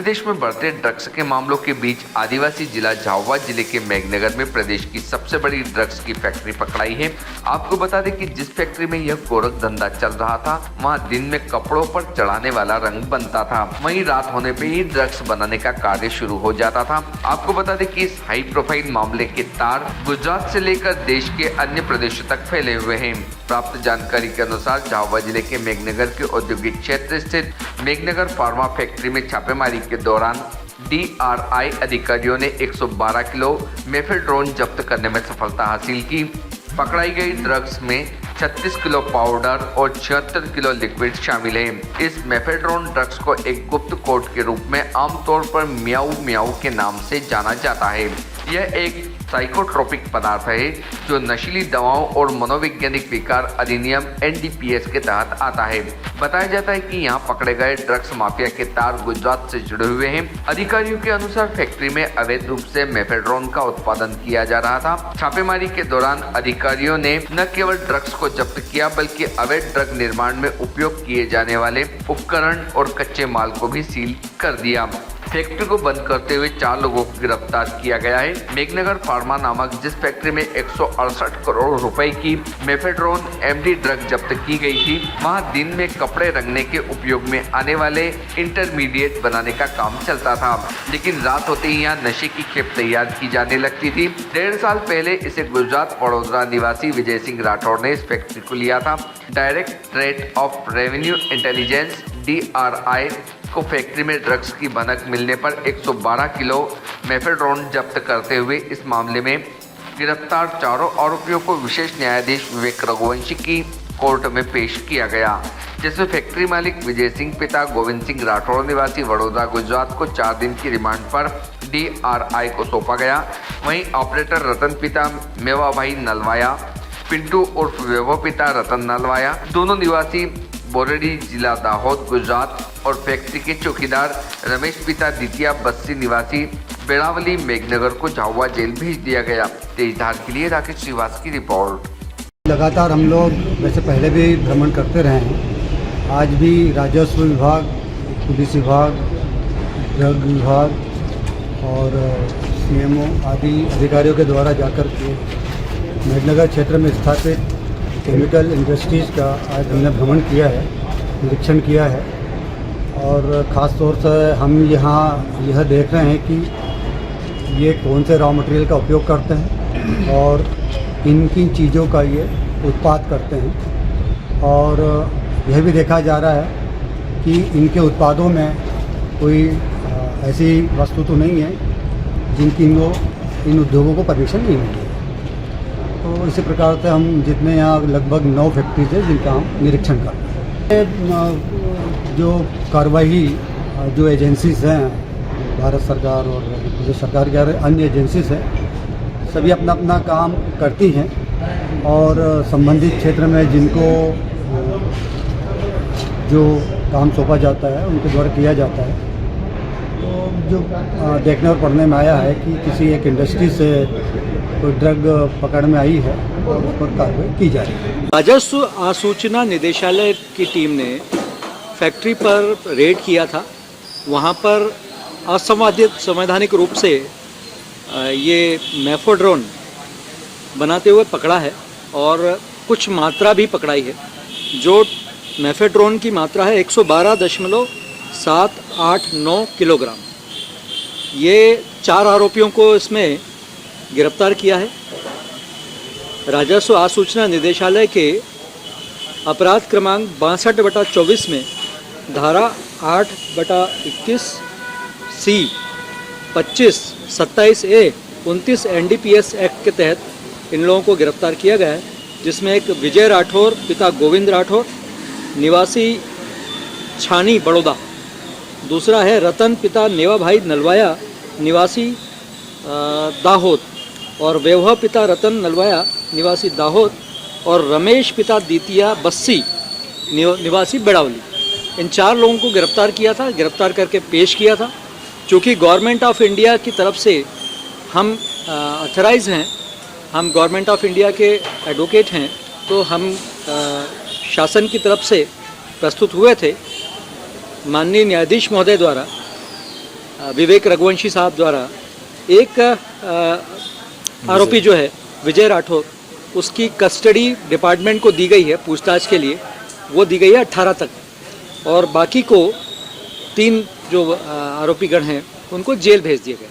प्रदेश में बढ़ते ड्रग्स के मामलों के बीच आदिवासी जिला झाबुआ जिले के मेघनगर में प्रदेश की सबसे बड़ी ड्रग्स की फैक्ट्री पकड़ाई है। आपको बता दें कि जिस फैक्ट्री में यह गोरख धंधा चल रहा था, वहां दिन में कपड़ों पर चढ़ाने वाला रंग बनता था, वहीं रात होने पे ही ड्रग्स बनाने का कार्य शुरू हो जाता था। आपको बता दें कि इस हाई प्रोफाइल मामले के तार गुजरात से लेकर देश के अन्य प्रदेशों तक फैले हुए हैं। प्राप्त जानकारी के अनुसार झाबुआ जिले के मेघनगर के औद्योगिक क्षेत्र स्थित मेघनगर फार्मा फैक्ट्री में छापेमारी के दौरान DRI अधिकारियों ने 112 किलो मेफेड्रोन जब्त करने में सफलता हासिल की। पकड़ाई गई ड्रग्स में 36 किलो पाउडर और 76 किलो लिक्विड शामिल है। इस मेफेड्रोन ड्रग्स को एक गुप्त कोड के रूप में आमतौर पर म्याऊ म्याऊ के नाम से जाना जाता है। यह एक साइकोट्रोपिक पदार्थ है जो नशीली दवाओं और मनोवैज्ञानिक विकार अधिनियम NDPS के तहत आता है। बताया जाता है कि यहाँ पकड़े गए ड्रग्स माफिया के तार गुजरात से जुड़े हुए हैं। अधिकारियों के अनुसार फैक्ट्री में अवैध रूप से मेफेड्रोन का उत्पादन किया जा रहा था। छापेमारी के दौरान अधिकारियों ने न केवल ड्रग्स को जब्त किया बल्कि अवैध ड्रग निर्माण में उपयोग किए जाने वाले उपकरण और कच्चे माल को भी सील कर दिया। फैक्ट्री को बंद करते हुए 4 लोगों को गिरफ्तार किया गया है। मेघनगर फार्मा नामक जिस फैक्ट्री में 168 करोड़ रुपए की मेफेड्रोन MD ड्रग जब्त की गई थी, वहां दिन में कपड़े रंगने के उपयोग में आने वाले इंटरमीडिएट बनाने का काम चलता था, लेकिन रात होते ही यहाँ नशे की खेप तैयार की जाने लगती थी। 1.5 साल पहले इसे गुजरात वडोदरा निवासी विजय सिंह राठौर ने इस फैक्ट्री को लिया था। Directorate of revenue intelligence DRI को फैक्ट्री में ड्रग्स की भनक मिलने पर 112 किलो मेफेड्रोन जब्त करते हुए इस मामले में गिरफ्तार चारों आरोपियों को विशेष न्यायाधीश विवेक रघुवंशी की कोर्ट में पेश किया गया, जिसमें फैक्ट्री मालिक विजय सिंह पिता गोविंद सिंह राठौर निवासी वडोदरा गुजरात को 4 दिन की रिमांड पर DRI को सौंपा गया। वहीं ऑपरेटर रतन पिता मेवा भाई नलवाया, पिंटू उर्फ वैभव पिता रतन नलवाया, दोनों निवासी बोरेडी जिला दाहोद गुजरात, और फैक्ट्री के चौकीदार रमेश पिता द्वितीय बस्सी निवासी बेड़ावली मेघनगर को झाबुआ जेल भेज दिया गया। तेजधार के लिए राकेश श्रीवास की रिपोर्ट। लगातार हम लोग वैसे पहले भी भ्रमण करते रहे हैं। आज भी राजस्व विभाग, पुलिस विभाग, ड्रग विभाग और CMO आदि अधिकारियों के द्वारा जाकर के मेघनगर क्षेत्र में स्थापित केमिकल इंडस्ट्रीज़ का आज हमने भ्रमण किया है, निरीक्षण किया है। और ख़ास तौर से हम यहाँ यह देख रहे हैं कि ये कौन से रॉ मटेरियल का उपयोग करते हैं और किन किन चीज़ों का ये उत्पाद करते हैं। और यह भी देखा जा रहा है कि इनके उत्पादों में कोई ऐसी वस्तु तो नहीं है जिनकी इन उद्योगों को परमिशन नहीं मिली है। तो इसी प्रकार से हम जितने यहाँ लगभग 9 फैक्ट्रीज है जिनका हम निरीक्षण करते हैं। जो कार्रवाई जो एजेंसीज हैं, भारत सरकार और प्रदेश सरकार के अन्य एजेंसीज हैं, सभी अपना अपना काम करती हैं और संबंधित क्षेत्र में जिनको जो काम सौंपा जाता है उनके द्वारा किया जाता है। तो जो देखने और पढ़ने में आया है कि किसी एक इंडस्ट्री से कोई ड्रग पकड़ में आई है और उस पर कार्रवाई की जा रही है। राजस्व आसूचना निदेशालय की टीम ने फैक्ट्री पर रेड किया था। वहाँ पर असंवैधानिक रूप से ये मेफेड्रोन बनाते हुए पकड़ा है और कुछ मात्रा भी पकड़ाई है। जो मेफेड्रोन की मात्रा है 112.789 किलोग्राम। ये 4 आरोपियों को इसमें गिरफ्तार किया है। राजस्व आसूचना निदेशालय के अपराध क्रमांक 62/24 में धारा 8/21 C 25 27A 29 NDPS एक्ट के तहत इन लोगों को गिरफ्तार किया गया है, जिसमें एक विजय राठौर पिता गोविंद राठौर निवासी छानी बड़ौदा, दूसरा है रतन पिता मेवा भाई नलवाया निवासी दाहोद, और वैभव पिता रतन नलवाया निवासी दाहोद, और रमेश पिता द्वितीय बस्सी निवासी बेड़ावली। इन 4 लोगों को गिरफ्तार किया था, गिरफ्तार करके पेश किया था। चूँकि गवर्नमेंट ऑफ इंडिया की तरफ से हम ऑथराइज हैं, हम गवर्नमेंट ऑफ इंडिया के एडवोकेट हैं, तो हम शासन की तरफ से प्रस्तुत हुए थे माननीय न्यायाधीश महोदय द्वारा विवेक रघुवंशी साहब द्वारा एक आरोपी जो है विजय राठौर, उसकी कस्टडी डिपार्टमेंट को दी गई है पूछताछ के लिए, वो दी गई है 18 तक, और बाकी को 3 जो आरोपीगण हैं उनको जेल भेज दिए गए।